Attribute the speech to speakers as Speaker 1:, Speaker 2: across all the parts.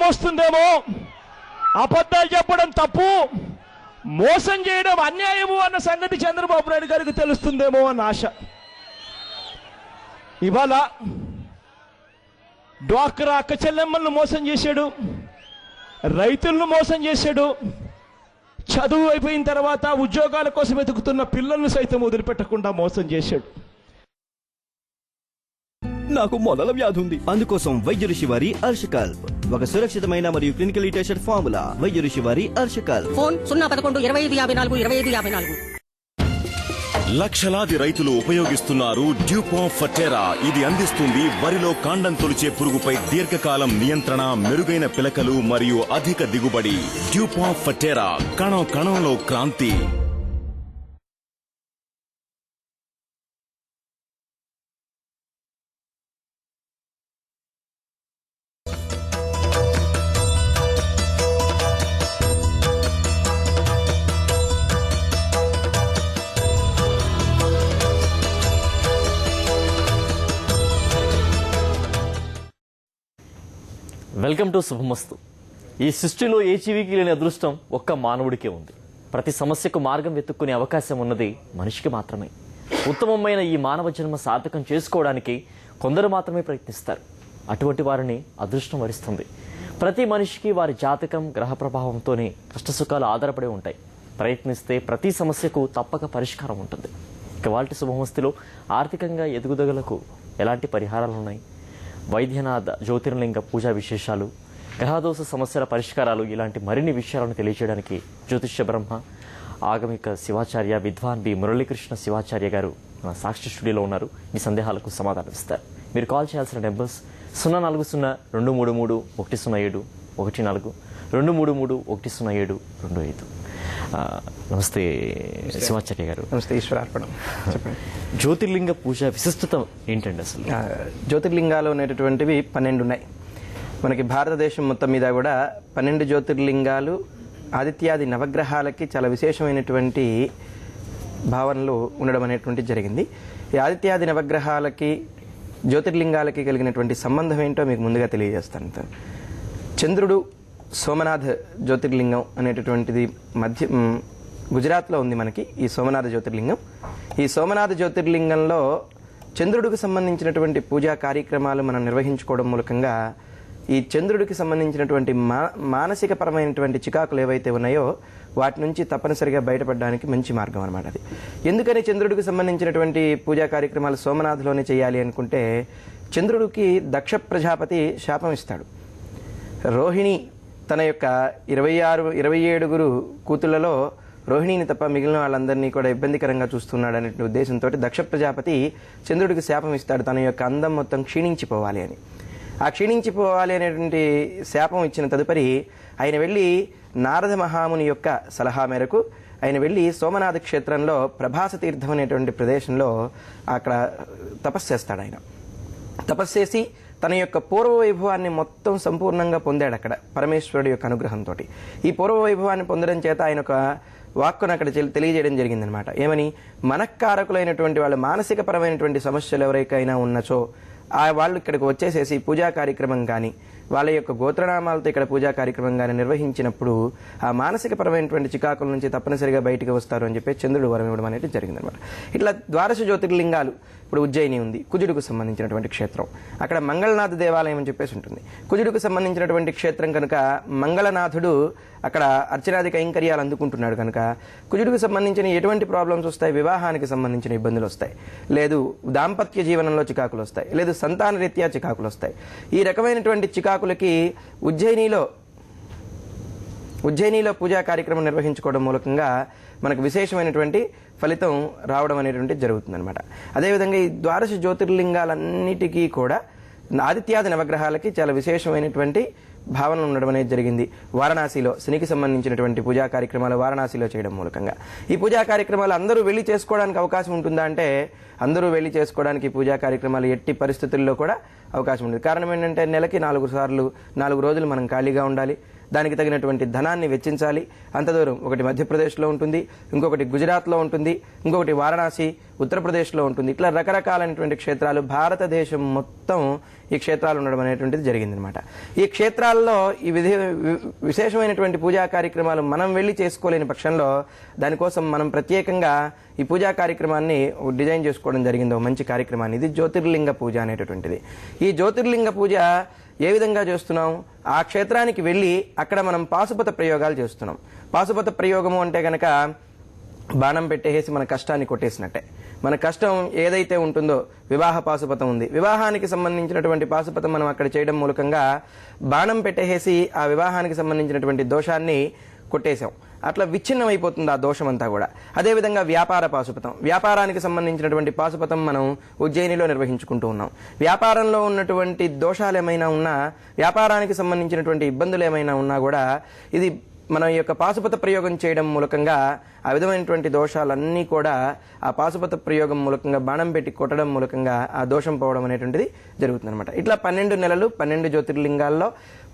Speaker 1: వస్తుందేమో, అబద్ధాలు చెప్పడం తప్పు, మోసం చేయడం అన్యాయము అన్న సంగతి చంద్రబాబు నాయుడు గారికి తెలుస్తుందేమో అన్న ఆశ. ఇవాళ డ్వాక్రా అక్క చెల్లెమ్మలను మోసం చేశాడు, రైతులను మోసం చేశాడు, చదువు అయిపోయిన తర్వాత ఉద్యోగాల కోసం వెతుకుతున్న పిల్లలను సైతం వదిలిపెట్టకుండా మోసం చేశాడు.
Speaker 2: నాకు మొదల వ్యాధి ఉంది, అందుకోసం వైద్య ఋషి వారి అర్షకల్ప్ ఒక సురక్షితమైన మరియు క్లినికల్ టెస్టెడ్ ఫార్ములా. వైద్య ఋషి వారి అర్షకల్ప్.
Speaker 3: ఫోన్ 011-2554-2554.
Speaker 4: లక్షలాది రైతులు ఉపయోగిస్తున్నారు డ్యూపాంట్ ఫర్టెరా. ఇది అందిస్తుంది వరిలో కాండం తొలిచే పురుగుపై దీర్ఘకాలం నియంత్రణ, మెరుగైన పిలకలు మరియు అధిక దిగుబడి. డ్యూపాంట్ ఫర్టెరా, కణం కణంలో క్రాంతి.
Speaker 5: వెల్కమ్ టు శుభమస్తు. ఈ సృష్టిలో ఏ జీవికి లేని అదృష్టం ఒక్క మానవుడికే ఉంది. ప్రతి సమస్యకు మార్గం వెతుక్కునే అవకాశం ఉన్నది మనిషికి మాత్రమే. ఉత్తమమైన ఈ మానవ జన్మ సార్థకం చేసుకోవడానికి కొందరు మాత్రమే ప్రయత్నిస్తారు. అటువంటి వారిని అదృష్టం వరిస్తుంది. ప్రతి మనిషికి వారి జాతకం, గ్రహ ప్రభావంతోనే కష్టసుఖాలు ఆధారపడి ఉంటాయి. ప్రయత్నిస్తే ప్రతి సమస్యకు తప్పక పరిష్కారం ఉంటుంది. ఇవాల్టి శుభమస్తులో ఆర్థికంగా ఎదుగుదలకు ఎలాంటి పరిహారాలు ఉన్నాయి, వైద్యనాథ జ్యోతిర్లింగ పూజా విశేషాలు, గ్రహదోష సమస్యల పరిష్కారాలు, ఇలాంటి మరిన్ని విషయాలను తెలియజేయడానికి జ్యోతిష్య బ్రహ్మ ఆగమిక శివాచార్య విద్వాన్ బి మురళీకృష్ణ శివాచార్య గారు మన సాక్షి స్టూడియోలో ఉన్నారు. మీ సందేహాలకు సమాధానం ఇస్తారు. మీరు కాల్ చేయాల్సిన నెంబర్స్ 040-233-107-14, 233-107-25. నమస్తే శివాచార్య గారు.
Speaker 6: నమస్తే ఈశ్వరార్పణం. చెప్పండి.
Speaker 5: జ్యోతిర్లింగ పూజ విశిష్టత ఏంటండి అసలు?
Speaker 6: జ్యోతిర్లింగాలు అనేటటువంటివి 12 ఉన్నాయి మనకి. భారతదేశం మొత్తం మీద కూడా 12 జ్యోతిర్లింగాలు ఆదిత్యాది నవగ్రహాలకి చాలా విశేషమైనటువంటి భావనలు ఉండడం అనేటువంటిది జరిగింది. ఈ ఆదిత్యాది నవగ్రహాలకి జ్యోతిర్లింగాలకి కలిగినటువంటి సంబంధం ఏంటో మీకు ముందుగా తెలియజేస్తాను. చంద్రుడు సోమనాథ్ జ్యోతిర్లింగం అనేటటువంటిది గుజరాత్లో ఉంది మనకి ఈ సోమనాథ జ్యోతిర్లింగం. ఈ సోమనాథ జ్యోతిర్లింగంలో చంద్రుడికి సంబంధించినటువంటి పూజా కార్యక్రమాలు మనం నిర్వహించుకోవడం మూలకంగా ఈ చంద్రుడికి సంబంధించినటువంటి మానసిక పరమైనటువంటి చికాకులు ఏవైతే ఉన్నాయో వాటి నుంచి తప్పనిసరిగా బయటపడడానికి మంచి మార్గం అనమాట అది. ఎందుకని చంద్రుడికి సంబంధించినటువంటి పూజా కార్యక్రమాలు సోమనాథ్లోనే చేయాలి అనుకుంటే, చంద్రుడికి దక్ష ప్రజాపతి శాపం ఇస్తాడు. రోహిణి తన యొక్క 27 కూతుళ్లలో రోహిణిని తప్ప మిగిలిన వాళ్ళందరినీ కూడా ఇబ్బందికరంగా చూస్తున్నాడు అనే ఉద్దేశంతో దక్ష ప్రజాపతి చంద్రుడికి శాపం ఇస్తాడు. తన యొక్క అందం మొత్తం క్షీణించిపోవాలి అని. ఆ క్షీణించిపోవాలి అనేటువంటి శాపం ఇచ్చిన తదుపరి ఆయన వెళ్ళి నారద మహాముని యొక్క సలహా మేరకు ఆయన వెళ్ళి సోమనాథ క్షేత్రంలో ప్రభాస తీర్థం అనేటువంటి ప్రదేశంలో అక్కడ తపస్సు చేస్తాడు. ఆయన తపస్సు చేసి తన యొక్క పూర్వ వైభవాన్ని మొత్తం సంపూర్ణంగా పొందాడు అక్కడ పరమేశ్వరుడి యొక్క అనుగ్రహంతో. ఈ పూర్వ వైభవాన్ని పొందడం చేత ఆయన ఒక వాక్కును అక్కడ తెలియజేయడం జరిగిందనమాట. ఏమని? మనఃకారకులైనటువంటి వాళ్ళు, మానసిక పరమైనటువంటి సమస్యలు ఎవరికైనా ఉన్నచో ఆ వాళ్ళు ఇక్కడికి వచ్చేసేసి పూజా కార్యక్రమం కానీ వాళ్ళ యొక్క గోత్రనామాలతో ఇక్కడ పూజా కార్యక్రమం కానీ నిర్వహించినప్పుడు ఆ మానసిక పరమైనటువంటి చికాకుల నుంచి తప్పనిసరిగా బయటికి వస్తారు అని చెప్పి చంద్రుడు వరం ఇవ్వడం అనేది జరిగిందనమాట. ఇట్లా ద్వాదశ జ్యోతిర్లింగాలు ఇప్పుడు ఉజ్జయిని ఉంది, కుజుడికి సంబంధించినటువంటి క్షేత్రం. అక్కడ మంగళనాథ దేవాలయం అని చెప్పేసి ఉంటుంది. కుజుడికి సంబంధించినటువంటి క్షేత్రం కనుక మంగళనాథుడు అక్కడ అర్చనాది కైంకర్యాలు అందుకుంటున్నాడు కనుక కుజుడికి సంబంధించిన ఎటువంటి ప్రాబ్లమ్స్ వస్తాయి? వివాహానికి సంబంధించిన ఇబ్బందులు వస్తాయి, లేదు దాంపత్య జీవనంలో చికాకులు వస్తాయి, లేదు సంతాన రీత్యా చికాకులు వస్తాయి. ఈ రకమైనటువంటి చికాకులకి ఉజ్జయినిలో పూజా కార్యక్రమం నిర్వహించుకోవడం మూలకంగా మనకు విశేషమైనటువంటి ఫలితం రావడం అనేటువంటిది జరుగుతుందన్నమాట. అదేవిధంగా ఈ ద్వాదశ జ్యోతిర్లింగాలన్నిటికీ కూడా ఆదిత్యాది నవగ్రహాలకి చాలా విశేషమైనటువంటి భావన ఉండడం అనేది జరిగింది. వారణాసిలో శనికి సంబంధించినటువంటి పూజా కార్యక్రమాలు వారణాసిలో చేయడం మూలకంగా ఈ పూజా కార్యక్రమాలు అందరూ వెళ్లి చేసుకోవడానికి అవకాశం ఉంటుందా అంటే అందరూ వెళ్లి చేసుకోవడానికి పూజా కార్యక్రమాలు ఎట్టి పరిస్థితుల్లో కూడా అవకాశం ఉంటుంది. కారణం ఏంటంటే నెలకి 4 రోజులు మనం ఖాళీగా ఉండాలి. దానికి తగినటువంటి ధనాన్ని వెచ్చించాలి. అంత దూరం ఒకటి మధ్యప్రదేశ్లో ఉంటుంది, ఇంకొకటి గుజరాత్లో ఉంటుంది, ఇంకొకటి వారణాసి ఉత్తరప్రదేశ్లో ఉంటుంది. ఇట్లా రకరకాలైనటువంటి క్షేత్రాలు భారతదేశం మొత్తం ఈ క్షేత్రాలు ఉండడం అనేటువంటిది జరిగిందనమాట. ఈ క్షేత్రాల్లో ఈ విశేషమైనటువంటి పూజా కార్యక్రమాలు మనం వెళ్ళి చేసుకోలేని పక్షంలో దానికోసం మనం ప్రత్యేకంగా ఈ పూజా కార్యక్రమాన్ని డిజైన్ చేసుకోవడం జరిగింది, ఒక మంచి కార్యక్రమాన్ని. ఇది జ్యోతిర్లింగ పూజ అనేటటువంటిది. ఈ జ్యోతిర్లింగ పూజ ఏ విధంగా చేస్తున్నాం? ఆ క్షేత్రానికి వెళ్ళి అక్కడ మనం పాశుపత ప్రయోగాలు చేస్తున్నాం. పాశుపత ప్రయోగము అంటే కనుక బాణం పెట్టేసి మన కష్టాన్ని కొట్టేసినట్టే. మన కష్టం ఏదైతే ఉంటుందో, వివాహ పాశుపతం ఉంది, వివాహానికి సంబంధించినటువంటి పాశుపతం మనం అక్కడ చేయడం మూలకంగా బాణం పెట్టేసి ఆ వివాహానికి సంబంధించినటువంటి దోషాన్ని కొట్టేశాం. అట్లా విచ్ఛిన్నం అయిపోతుంది ఆ దోషం అంతా కూడా. అదేవిధంగా వ్యాపార పాశుపతం, వ్యాపారానికి సంబంధించినటువంటి పాశుపతం మనం ఉజ్జయినిలో నిర్వహించుకుంటూ ఉన్నాం. వ్యాపారంలో ఉన్నటువంటి దోషాలు ఏమైనా ఉన్నా, వ్యాపారానికి సంబంధించినటువంటి ఇబ్బందులు ఏమైనా ఉన్నా కూడా ఇది మనం ఈ యొక్క పాశుపత ప్రయోగం చేయడం మూలకంగా ఆ విధమైనటువంటి దోషాలన్నీ కూడా ఆ పాశుపత ప్రయోగం మూలకంగా బాణం పెట్టి కొట్టడం మూలకంగా ఆ దోషం పోవడం అనేటువంటిది జరుగుతుంది అనమాట. ఇట్లా 12 నెలలు 12 జ్యోతిర్లింగాల్లో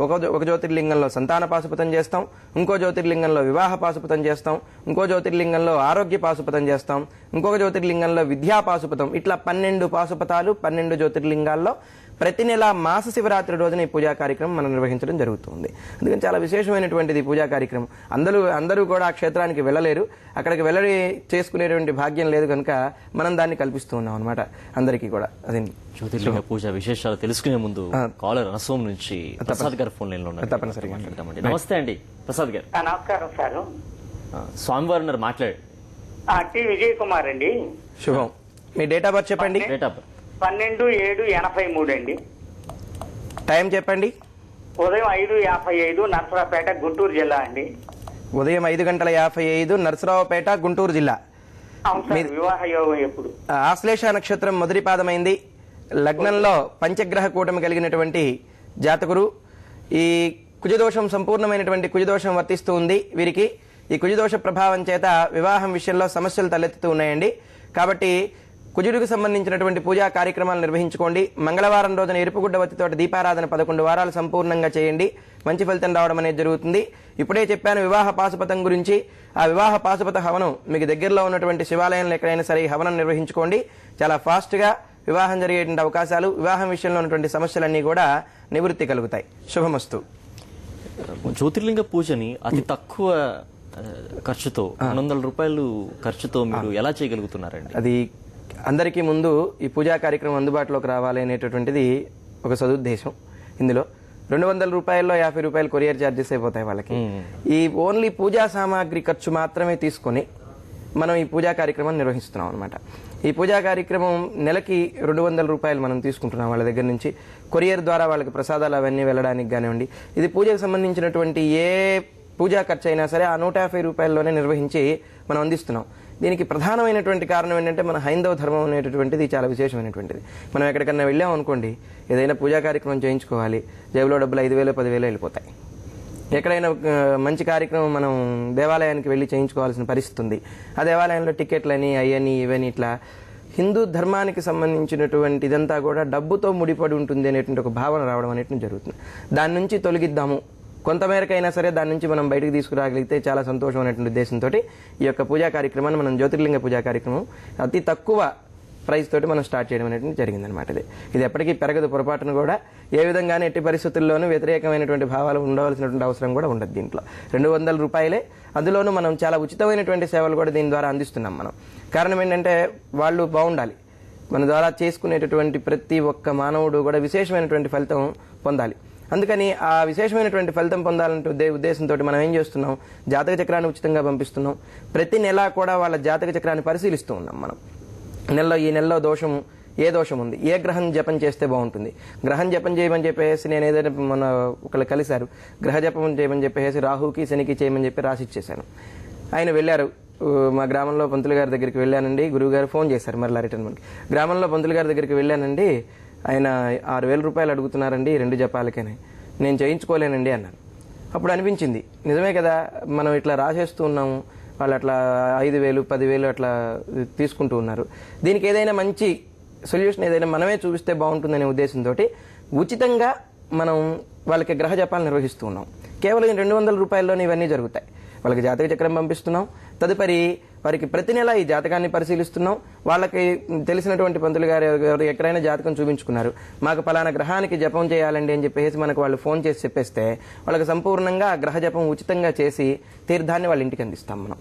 Speaker 6: ఒక జ్యోతిర్లింగంలో సంతాన పాశుపతం చేస్తాం, ఇంకో జ్యోతిర్లింగంలో వివాహ పాశుపతం చేస్తాం, ఇంకో జ్యోతిర్లింగంలో ఆరోగ్య పాశుపతం చేస్తాం, ఇంకొక జ్యోతిర్లింగంలో విద్యా పాశుపతం. ఇట్లా 12 పాశుపతాలు 12 జ్యోతిర్లింగాల్లో ప్రతి నెల మాస శివరాత్రి రోజున ఈ పూజా కార్యక్రమం మనం నిర్వహించడం జరుగుతుంది. అందుకని చాలా విశేషమైనటువంటిది పూజా కార్యక్రమం. అందరూ కూడా ఆ క్షేత్రానికి వెళ్ళలేరు, అక్కడికి వెళ్ళి చేసుకునేటువంటి భాగ్యం లేదు కనుక మనం దాన్ని కల్పిస్తూ ఉన్నాం అనమాట అందరికీ కూడా. అదే
Speaker 5: జ్యోతిర్లింగ పూజ విశేషాలు తెలుసుకునే ముందు కాలర్ అనసోం నుంచి ప్రసాద్ గారు ఫోన్ లైన్ లో ఉన్నారు.
Speaker 6: తప్పనిసరిగా
Speaker 5: మాట్లాడతామండి. నమస్తే అండి ప్రసాద్ గారు.
Speaker 3: నమస్కారం సార్.
Speaker 5: స్వామివారు ఉన్నారు, మాట్లాడండి.
Speaker 3: టి విజయ్ కుమార్ అండి.
Speaker 6: శుభం. మీ డేట్ ఆఫ్ బర్త్ చెప్పండి.
Speaker 5: డేట్ ఆఫ్ బర్త్
Speaker 3: 12/7/83 అండి.
Speaker 6: టైం చెప్పండి.
Speaker 3: ఉదయం 5:55 నరసరావుపేట గుంటూరు జిల్లా అండి.
Speaker 6: ఉదయం 5:55 నరసరావుపేట గుంటూరు జిల్లా.
Speaker 3: అవును సార్. వివాహ యోగం ఎప్పుడు?
Speaker 6: ఆశ్లేష నక్షత్రం మొదటి పాదమైంది. లగ్నంలో పంచగ్రహ కూటమి కలిగినటువంటి జాతకురు. ఈ కుజదోషం సంపూర్ణమైనటువంటి కుజదోషం వర్తిస్తూ ఉంది వీరికి. ఈ కుజదోష ప్రభావం చేత వివాహం విషయంలో సమస్యలు తలెత్తుతూ ఉన్నాయండి. కాబట్టి కుజుడికి సంబంధించినటువంటి పూజా కార్యక్రమాలు నిర్వహించుకోండి. మంగళవారం రోజున ఎరుపుగుడ్డ వత్తితోటి దీపారాధన 11 వారాలు సంపూర్ణంగా చేయండి. మంచి ఫలితం రావడం అనేది జరుగుతుంది. ఇప్పుడే చెప్పాను వివాహ పాశుపతం గురించి. ఆ వివాహ పాశుపత హవనం మీకు దగ్గరలో ఉన్నటువంటి శివాలయంలో ఎక్కడైనా సరే ఈ హవనం నిర్వహించుకోండి. చాలా ఫాస్ట్ గా వివాహం జరిగేటువంటి అవకాశాలు, వివాహం విషయంలో ఉన్నటువంటి సమస్యలన్నీ కూడా నివృత్తి కలుగుతాయి. శుభమస్తు.
Speaker 5: జ్యోతిర్లింగ పూజని అతి తక్కువ ఖర్చుతో 200 రూపాయలు ఖర్చుతో మీరు ఎలా చేయగలుగుతున్నారండి?
Speaker 6: అది అందరికీ ముందు ఈ పూజా కార్యక్రమం అందుబాటులోకి రావాలి అనేటటువంటిది ఒక సదుద్దేశం. ఇందులో 200 రూపాయల్లో 50 రూపాయలు కొరియర్ ఛార్జెస్ అయిపోతాయి వాళ్ళకి. ఈ ఓన్లీ పూజా సామాగ్రి ఖర్చు మాత్రమే తీసుకొని మనం ఈ పూజా కార్యక్రమం నిర్వహిస్తున్నాం అనమాట. ఈ పూజా కార్యక్రమం నెలకి 200 రూపాయలు మనం తీసుకుంటున్నాం వాళ్ళ దగ్గర నుంచి. కొరియర్ ద్వారా వాళ్ళకి ప్రసాదాలు అవన్నీ వెళ్ళడానికి కానివ్వండి. ఇది పూజకు సంబంధించినటువంటి ఏ పూజా ఖర్చు అయినా సరే ఆ 150 రూపాయల్లోనే నిర్వహించి మనం అందిస్తున్నాం. దీనికి ప్రధానమైనటువంటి కారణం ఏంటంటే మన హైందవ ధర్మం అనేటటువంటిది చాలా విశేషమైనటువంటిది. మనం ఎక్కడికన్నా వెళ్ళాం అనుకోండి, ఏదైనా పూజా కార్యక్రమం చేయించుకోవాలి, జేబులో డబ్బులు 5,000 10,000 వెళ్ళిపోతాయి. ఎక్కడైనా మంచి కార్యక్రమం మనం దేవాలయానికి వెళ్ళి చేయించుకోవాల్సిన పరిస్థితి ఉంది. ఆ దేవాలయంలో టికెట్లని అయ్యని ఇవని ఇట్లా హిందూ ధర్మానికి సంబంధించినటువంటి ఇదంతా కూడా డబ్బుతో ముడిపడి ఉంటుంది అనేటువంటి ఒక భావన రావడం అనేటువంటి జరుగుతుంది. దాని నుంచి తొలగిద్దాము, కొంతమేరకైనా సరే దాని నుంచి మనం బయటకు తీసుకురాగలిగితే చాలా సంతోషం అనేటువంటి ఉద్దేశంతో ఈ యొక్క పూజా కార్యక్రమాన్ని మనం జ్యోతిర్లింగ పూజా కార్యక్రమం అతి తక్కువ ప్రైస్ తోటి మనం స్టార్ట్ చేయడం అనేటువంటి జరిగిందనమాట. ఇది ఎప్పటికీ పెరగదు, పొరపాటును కూడా ఏ విధంగానే ఎట్టి పరిస్థితుల్లోనూ వ్యతిరేకమైనటువంటి భావాలు ఉండవలసినటువంటి అవసరం కూడా ఉండదు. దీంట్లో 200 రూపాయలే. అందులోనూ మనం చాలా ఉచితమైనటువంటి సేవలు కూడా దీని ద్వారా అందిస్తున్నాం మనం. కారణం ఏంటంటే వాళ్ళు బాగుండాలి. మన ద్వారా చేసుకునేటటువంటి ప్రతి ఒక్క మానవుడు కూడా విశేషమైనటువంటి ఫలితం పొందాలి. అందుకని ఆ విశేషమైనటువంటి ఫలితం పొందాలంటే ఉద్దేశంతో మనం ఏం చేస్తున్నాం, జాతక చక్రాన్ని ఉచితంగా పంపిస్తున్నాం. ప్రతి నెల కూడా వాళ్ళ జాతక చక్రాన్ని పరిశీలిస్తూ ఉన్నాం మనం. ఈ నెలలో దోషం, ఏ దోషం ఉంది, ఏ గ్రహం జపం చేస్తే బాగుంటుంది, గ్రహం జపం చేయమని చెప్పేసి నేను ఏదైనా మన ఒకళ్ళు కలిశారు, గ్రహ జపం చేయమని చెప్పేసి రాహుకి శనికి చేయమని చెప్పి రాసి ఇచ్చేశాను. ఆయన వెళ్ళారు, మా గ్రామంలో పంతులు గారి దగ్గరికి వెళ్ళానండి, గురువు గారు ఫోన్ చేశారు మరలా రిటర్న్ మనకి. గ్రామంలో పంతులు గారి దగ్గరికి వెళ్ళానండి, ఆయన 6,000 రూపాయలు అడుగుతున్నారండి 2 జపాలకని, నేను చేయించుకోలేనండి అన్నాను. అప్పుడు అనిపించింది నిజమే కదా, మనం ఇట్లా రాసేస్తూ ఉన్నాము, వాళ్ళు అట్లా 5,000 10,000 అట్లా తీసుకుంటూ ఉన్నారు. దీనికి ఏదైనా మంచి సొల్యూషన్ ఏదైనా మనమే చూపిస్తే బాగుంటుందనే ఉద్దేశంతో ఉచితంగా మనం వాళ్ళకి గ్రహ జపాలు నిర్వహిస్తూ ఉన్నాం. కేవలం 200 రూపాయల్లోనే ఇవన్నీ జరుగుతాయి. వాళ్ళకి జాతక చక్రం పంపిస్తున్నాం, తదుపరి వారికి ప్రతి నెల ఈ జాతకాన్ని పరిశీలిస్తున్నాం. వాళ్ళకి తెలిసినటువంటి పంతులు గారు ఎవరు ఎక్కడైనా జాతకం చూపించుకున్నారు, మాకు పలానా గ్రహానికి జపం చేయాలండి అని చెప్పేసి మనకు వాళ్ళు ఫోన్ చేసి చెప్పేస్తే వాళ్ళకి సంపూర్ణంగా గ్రహ జపం ఉచితంగా చేసి తీర్థాన్ని వాళ్ళ ఇంటికి అందిస్తాం మనం.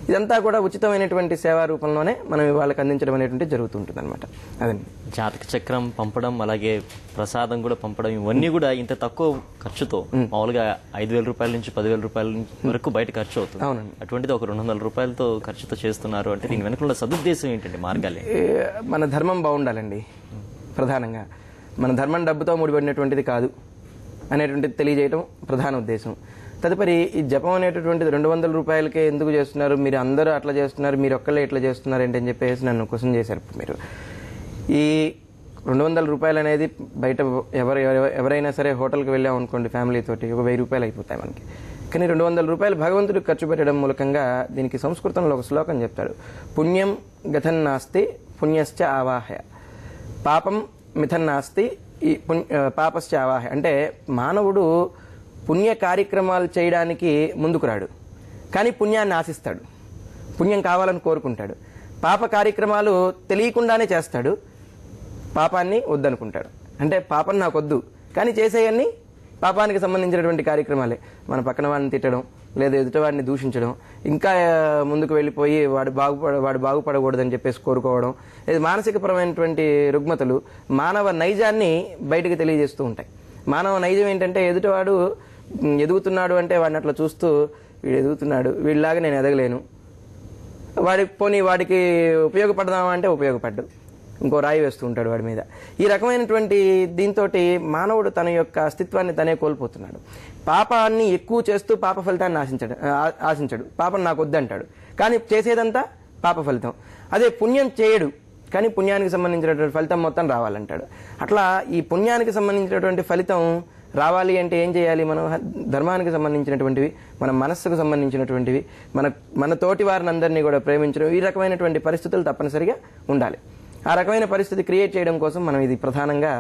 Speaker 6: ఇదంతా కూడా ఉచితమైనటువంటి సేవా రూపంలోనే మనం వాళ్ళకి అందించడం అనేటువంటి జరుగుతుంటుంది అనమాట. అదండి
Speaker 5: జాతక చక్రం పంపడం, అలాగే ప్రసాదం కూడా పంపడం, ఇవన్నీ కూడా ఇంత తక్కువ ఖర్చుతో మామూలుగా 5,000 రూపాయల నుంచి 10,000 రూపాయల వరకు బయట ఖర్చు అవుతుంది.
Speaker 6: అవునండి.
Speaker 5: అటువంటిది ఒక 200 రూపాయలతో ఖర్చుతో చేస్తున్నారు అంటే దీని వెనక ఉన్న సదుద్దేశం ఏంటండి? మార్గాలే
Speaker 6: మన ధర్మం బాగుండాలండి. ప్రధానంగా మన ధర్మం డబ్బుతో ముడిపడినటువంటిది కాదు అనేటువంటిది తెలియజేయడం ప్రధాన ఉద్దేశం. తదుపరి ఈ జపం అనేటటువంటిది 200 రూపాయలకే ఎందుకు చేస్తున్నారు, మీరు అందరూ అట్లా చేస్తున్నారు, మీరు ఒక్కళ్ళే ఇట్లా చేస్తున్నారు ఏంటని చెప్పేసి నన్ను క్వశ్చన్ చేశారు. మీరు ఈ 200 రూపాయలు అనేది బయట ఎవరైనా సరే హోటల్కి వెళ్ళాం అనుకోండి ఫ్యామిలీతోటి ఒక 1000 రూపాయలు అయిపోతాయి మనకి. కానీ 200 రూపాయలు భగవంతుడికి ఖర్చు పెట్టడం మూలకంగా దీనికి సంస్కృతంలో ఒక శ్లోకం చెప్తాడు, పుణ్యం గతన్నాస్తి పుణ్యశ్చ ఆవాహయ, పాపం మిథన్నాస్తి ఈ పాపశ్చ ఆవాహయ. అంటే మానవుడు పుణ్య కార్యక్రమాలు చేయడానికి ముందుకు రాడు, కానీ పుణ్యాన్ని ఆశిస్తాడు, పుణ్యం కావాలని కోరుకుంటాడు. పాప కార్యక్రమాలు తెలియకుండానే చేస్తాడు, పాపాన్ని వద్దనుకుంటాడు. అంటే పాపం నాకు వద్దు, కానీ చేసేయన్నీ పాపానికి సంబంధించినటువంటి కార్యక్రమాలే. మన పక్కన వాడిని తిట్టడం, లేదా ఎదుటివాడిని దూషించడం, ఇంకా ముందుకు వెళ్ళిపోయి వాడు బాగుపడకూడదని చెప్పేసి కోరుకోవడం, ఇది మానసికపరమైనటువంటి రుగ్మతలు మానవ నైజాన్ని బయటకు తెలియజేస్తూ ఉంటాయి. మానవ నైజం ఏంటంటే ఎదుటివాడు ఎదుగుతున్నాడు అంటే వాడిని అట్లా చూస్తూ వీడు ఎదుగుతున్నాడు, వీడిలాగా నేను ఎదగలేను, వాడికి ఉపయోగపడదామా అంటే ఉపయోగపడ్డు, ఇంకో రాయి వేస్తూ ఉంటాడు వాడి మీద. ఈ రకమైనటువంటి దీంతో మానవుడు తన యొక్క అస్తిత్వాన్ని తనే కోల్పోతున్నాడు. పాపాన్ని ఎక్కువ చేస్తూ పాప ఫలితాన్ని ఆశించడు, పాపం నాకు వద్దంటాడు, కానీ చేసేదంతా పాప ఫలితం. అదే పుణ్యం చేయడు, కానీ పుణ్యానికి సంబంధించినటువంటి ఫలితం మొత్తం రావాలంటాడు. అట్లా ఈ పుణ్యానికి సంబంధించినటువంటి ఫలితం రావాలి అంటే ఏం చేయాలి? మనం ధర్మానికి సంబంధించినటువంటివి, మన మనస్సుకు సంబంధించినటువంటివి, మన తోటి వారిని అందరినీ కూడా ప్రేమించడం, ఈ రకమైనటువంటి పరిస్థితులు తప్పనిసరిగా ఉండాలి. ఆ రకమైన పరిస్థితి క్రియేట్ చేయడం కోసం మనం ఇది ప్రధానంగా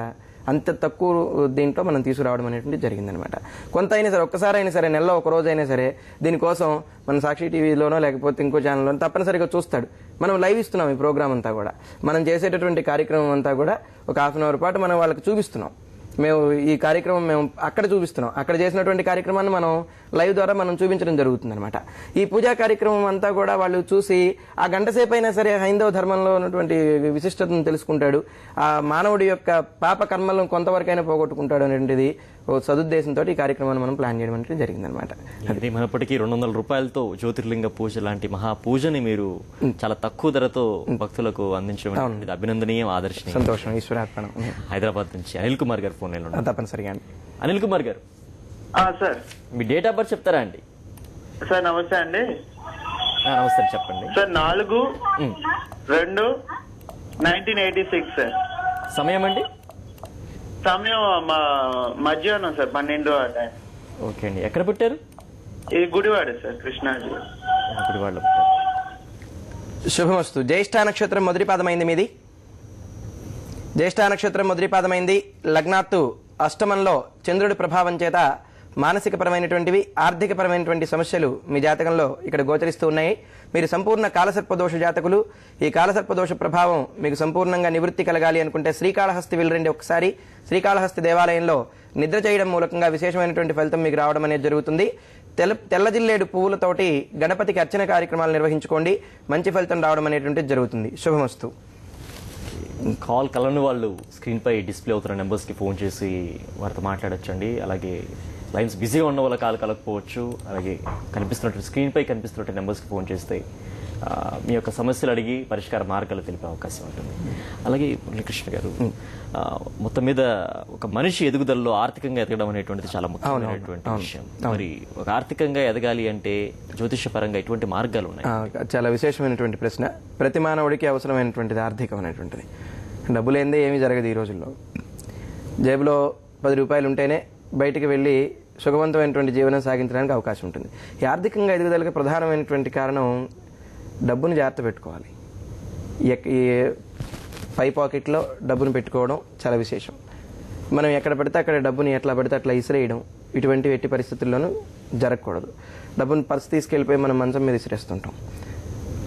Speaker 6: అంత తక్కువ దీంట్లో మనం తీసుకురావడం అనేటువంటి జరిగిందనమాట. కొంత అయినా సరే, ఒక్కసారి అయినా సరే, నెలలో ఒక రోజు అయినా సరే దీనికోసం మన సాక్షి టీవీలోనో లేకపోతే ఇంకో ఛానల్లోనో తప్పనిసరిగా చూస్తాడు. మనం లైవ్ ఇస్తున్నాం ఈ ప్రోగ్రామ్ అంతా కూడా, మనం చేసేటటువంటి కార్యక్రమం అంతా కూడా ఒక ½ అవర్ పాటు మనం వాళ్ళకి చూపిస్తున్నాం. మేము ఈ కార్యక్రమం మేము అక్కడ చూపిస్తున్నాం, అక్కడ చేసినటువంటి కార్యక్రమాన్ని మనం లైవ్ ద్వారా మనం చూపించడం జరుగుతుంది అనమాట. ఈ పూజా కార్యక్రమం అంతా కూడా వాళ్ళు చూసి ఆ గంట సేపు అయినా సరే హైందవ ధర్మంలో ఉన్నటువంటి విశిష్టతను తెలుసుకుంటాడు, ఆ మానవుడి యొక్క పాప కర్మలను కొంతవరకైనా పోగొట్టుకుంటాడు అనేటువంటిది ఓ సదుద్దేశంతో ఈ కార్యక్రమాన్ని మనం ప్లాన్ చేయడం అనేది జరిగిందనమాట.
Speaker 5: అది మనప్పటికీ 200 రూపాయలతో జ్యోతిర్లింగ పూజ లాంటి మహా పూజని మీరు చాలా తక్కువ ధరతో భక్తులకు అందించడం అభినందనీయం, ఆదర్శనీయం.
Speaker 6: సంతోషం, ఈశ్వరార్పణం.
Speaker 5: హైదరాబాద్ నుంచి అనిల్ కుమార్ గారు ఫోన్ లైన్లో.
Speaker 6: తప్పనిసరిగా అండి.
Speaker 5: అనిల్ కుమార్ గారు,
Speaker 3: sir
Speaker 5: me date of birth చెప్తారా అండి?
Speaker 3: సార్ నమస్తే అండి.
Speaker 5: నమస్తే, చెప్పండి
Speaker 3: సార్. 4/2/1986 సార్.
Speaker 5: సమయం అండి?
Speaker 3: సమయం మధ్యాహ్నం సార్ 12 ఆ టైం.
Speaker 5: ఓకే అండి. ఎక్కడ పుట్టారు?
Speaker 3: ఇది గుడివాడ సార్, కృష్ణాజీ
Speaker 5: గుడివాడలో పుట్టారు.
Speaker 6: శుభమస్తు. జ్యేష్ఠ నక్షత్రం మొదటి పాదమైంది మీది. జ్యేష్ఠ నక్షత్రం మొదటి పాదమైంది. లగ్నాత్తు అష్టమంలో చంద్రుడి ప్రభావం చేత మానసికపరమైనటువంటివి, ఆర్థికపరమైనటువంటి సమస్యలు మీ జాతకంలో ఇక్కడ గోచరిస్తూ ఉన్నాయి. మీరు సంపూర్ణ కాలసర్పదోష జాతకులు. ఈ కాలసర్పదోష ప్రభావం మీకు సంపూర్ణంగా నివృత్తి కలగాలి అనుకుంటే శ్రీకాళహస్తి వెళ్ళండి ఒకసారి. శ్రీకాళహస్తి దేవాలయంలో నిద్ర చేయడం మూలకంగా విశేషమైనటువంటి ఫలితం మీకు రావడం అనేది జరుగుతుంది. తెల్ల జిల్లేడు పువ్వులతోటి గణపతికి అర్చన కార్యక్రమాలు నిర్వహించుకోండి, మంచి ఫలితం రావడం అనేటువంటిది జరుగుతుంది. శుభమస్తు.
Speaker 5: కాల్ కలని వాళ్ళు స్క్రీన్ పై డిస్ప్లే అవుతున్న నెంబర్స్ కి ఫోన్ చేసి వారితో మాట్లాడొచ్చండి. అలాగే లైన్స్ బిజీగా ఉన్న వాళ్ళ కాల్ కలగకపోవచ్చు. అలాగే కనిపిస్తున్నట్టు స్క్రీన్ పై కనిపిస్తున్నట్టు నెంబర్స్ కి ఫోన్ చేస్తే మీ యొక్క సమస్యలు అడిగి పరిష్కార మార్గాలు తెలిపే అవకాశం ఉంటుంది. అలాగే మురళీకృష్ణ గారు, మొత్తం మీద ఒక మనిషి ఎదుగుదలలో ఆర్థికంగా ఎదగడం అనేటువంటిది చాలా ముఖ్యమైనటువంటి విషయం. మరి ఒక ఆర్థికంగా ఎదగాలి అంటే జ్యోతిషపరంగా ఎటువంటి మార్గాలు ఉన్నాయి?
Speaker 6: చాలా విశేషమైనటువంటి ప్రశ్న. ప్రతి మానవుడికి అవసరమైనటువంటిది ఆర్థికం అనేటువంటిది. డబ్బు లేనిదే ఏమీ జరగదు ఈ రోజుల్లో. జేబులో 10 రూపాయలు ఉంటేనే బయటికి వెళ్ళి సుఖవంతమైనటువంటి జీవనం సాగించడానికి అవకాశం ఉంటుంది. ఈ ఆర్థికంగా ఎదుగుదలకి ప్రధానమైనటువంటి కారణం డబ్బును జాగ్రత్త పెట్టుకోవాలి. ఈ పై పాకెట్లో డబ్బును పెట్టుకోవడం చాలా విశేషం. మనం ఎక్కడ పడితే అక్కడ డబ్బుని ఎట్లా పడితే అట్లా ఇసిరేయడం, ఇటువంటి ఎట్టి పరిస్థితుల్లోనూ జరగకూడదు. డబ్బును పర్సు తీసుకెళ్ళిపోయి మనం మంచం మీద విసిరేస్తుంటాం,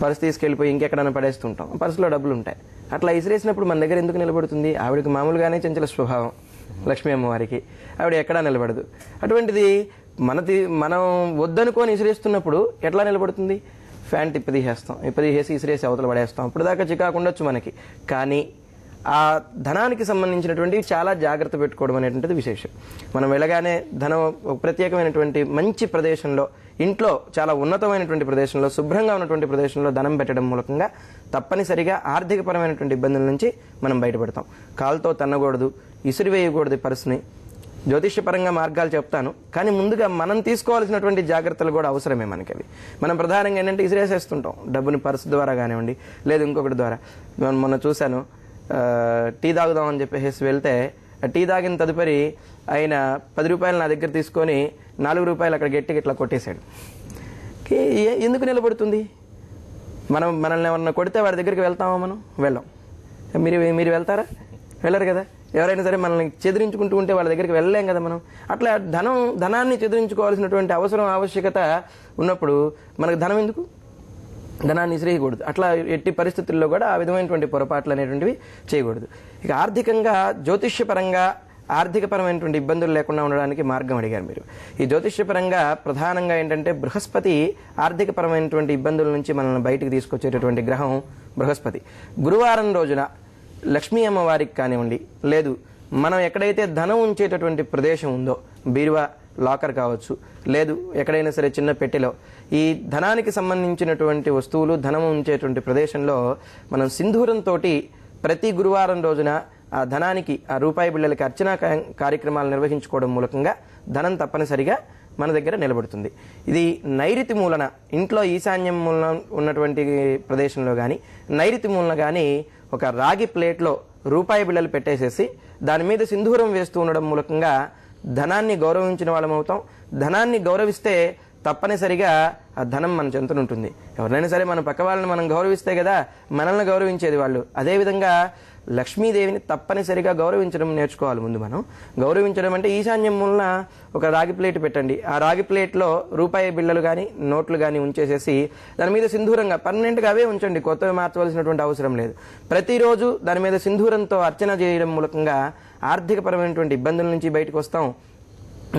Speaker 6: పర్సు తీసుకెళ్ళిపోయి ఇంకెక్కడైనా పడేస్తుంటాం, పర్సులో డబ్బులు ఉంటాయి. అట్లా విసిరేసినప్పుడు మన దగ్గర ఎందుకు నిలబడుతుంది? ఆవిడకి మామూలుగానే చంచల స్వభావం, లక్ష్మీ అమ్మవారికి ఆవిడ ఎక్కడా నిలబడదు. అటువంటిది మనం వద్దనుకొని విసిరేస్తున్నప్పుడు ఎట్లా నిలబడుతుంది? ఫ్యాన్ తిప్పదీసేస్తాం, ఇప్పదీసేసి విసిరేసి అవతల పడేస్తాం. అప్పుడు దాకా చికాకు ఉండొచ్చు మనకి, కానీ ఆ ధనానికి సంబంధించినటువంటి చాలా జాగ్రత్త పెట్టుకోవడం అనేటువంటిది విశేషం. మనం వెళ్ళగానే ధనం ఒక ప్రత్యేకమైనటువంటి మంచి ప్రదేశంలో, ఇంట్లో చాలా ఉన్నతమైనటువంటి ప్రదేశంలో, శుభ్రంగా ఉన్నటువంటి ప్రదేశంలో ధనం పెట్టడం మూలకంగా తప్పనిసరిగా ఆర్థికపరమైనటువంటి ఇబ్బందుల నుంచి మనం బయటపడతాం. కాలుతో తన్నకూడదు, ఇసిరివేయకూడదు పర్సుని. జ్యోతిష్యపరంగా మార్గాలు చెప్తాను, కానీ ముందుగా మనం తీసుకోవాల్సినటువంటి జాగ్రత్తలు కూడా అవసరమే మనకి. అవి మనం ప్రధానంగా ఏంటంటే ఇసిరేసేస్తుంటాం డబ్బుని, పర్సు ద్వారా కానివ్వండి, లేదు ఇంకొకటి ద్వారా. మొన్న చూశాను, టీ తాగుదామని చెప్పేసి వెళ్తే టీ తాగిన తదుపరి ఆయన 10 రూపాయలు నా దగ్గర తీసుకొని 4 రూపాయలు అక్కడ గట్టిగా ఇట్లా కొట్టేశాడు. ఎందుకు నిలబడుతుంది? మనల్ని ఎవరన్నా కొడితే వాడి దగ్గరికి వెళ్తామా? మనం వెళ్ళాం. మీరు వెళ్తారా? వెళ్ళరు కదా. ఎవరైనా సరే మనల్ని చెదిరించుకుంటూ ఉంటే వాళ్ళ దగ్గరికి వెళ్ళలేం కదా మనం. అట్లా ధనాన్ని చెదిరించుకోవాల్సినటువంటి ఆవశ్యకత ఉన్నప్పుడు మనకు ధనం ఎందుకు? ధనాన్ని విసిరేయకూడదు. అట్లా ఎట్టి పరిస్థితుల్లో కూడా ఆ విధమైనటువంటి పొరపాట్లు అనేటువంటివి చేయకూడదు. ఇక ఆర్థికంగా, జ్యోతిష్యపరంగా ఆర్థికపరమైనటువంటి ఇబ్బందులు లేకుండా ఉండడానికి మార్గం అడిగారు మీరు. ఈ జ్యోతిష్యపరంగా ప్రధానంగా ఏంటంటే బృహస్పతి ఆర్థికపరమైనటువంటి ఇబ్బందుల నుంచి మనల్ని బయటికి తీసుకొచ్చేటటువంటి గ్రహం బృహస్పతి. గురువారం రోజున లక్ష్మీ అమ్మవారికి కానివ్వండి, లేదు మనం ఎక్కడైతే ధనం ఉంచేటటువంటి ప్రదేశం ఉందో, బీరువా, లాకర్ కావచ్చు, లేదు ఎక్కడైనా సరే చిన్న పెట్టెలో ఈ ధనానికి సంబంధించినటువంటి వస్తువులు, ధనం ఉంచేటువంటి ప్రదేశంలో మనం సింధూరంతో ప్రతి గురువారం రోజున ఆ ధనానికి, ఆ రూపాయి బిళ్ళలకి అర్చనా కార్యక్రమాలు నిర్వహించుకోవడం మూలకంగా ధనం తప్పనిసరిగా మన దగ్గర నిలబడుతుంది. ఇది నైరుతి మూలన, ఇంట్లో ఈశాన్యం మూలన ఉన్నటువంటి ప్రదేశంలో కానీ, నైరుతి మూలన కానీ ఒక రాగి ప్లేట్లో రూపాయి బిళ్ళలు పెట్టేసేసి దాని మీద సింధూరం వేస్తూ ఉండడం మూలకంగా ధనాన్ని గౌరవించిన వాళ్ళమవుతాం. ధనాన్ని గౌరవిస్తే తప్పనిసరిగా ఆ ధనం మన చెంతన ఉంటుంది. ఎవరైనా సరే మన పక్క వాళ్ళని మనం గౌరవిస్తే కదా మనల్ని గౌరవించేది వాళ్ళు. అదేవిధంగా లక్ష్మీదేవిని తప్పనిసరిగా గౌరవించడం నేర్చుకోవాలి. ముందు మనం గౌరవించడం అంటే ఈశాన్యం మూలన ఒక రాగి ప్లేట్ పెట్టండి, ఆ రాగి ప్లేట్లో రూపాయి బిళ్ళలు కానీ, నోట్లు కానీ ఉంచేసేసి దాని మీద సింధూరంగా పర్మనెంట్గా అవే ఉంచండి, కొత్తవి మార్చవలసినటువంటి అవసరం లేదు. ప్రతిరోజు దాని మీద సింధూరంతో అర్చన చేయడం మూలకంగా ఆర్థికపరమైనటువంటి ఇబ్బందుల నుంచి బయటకు వస్తాం.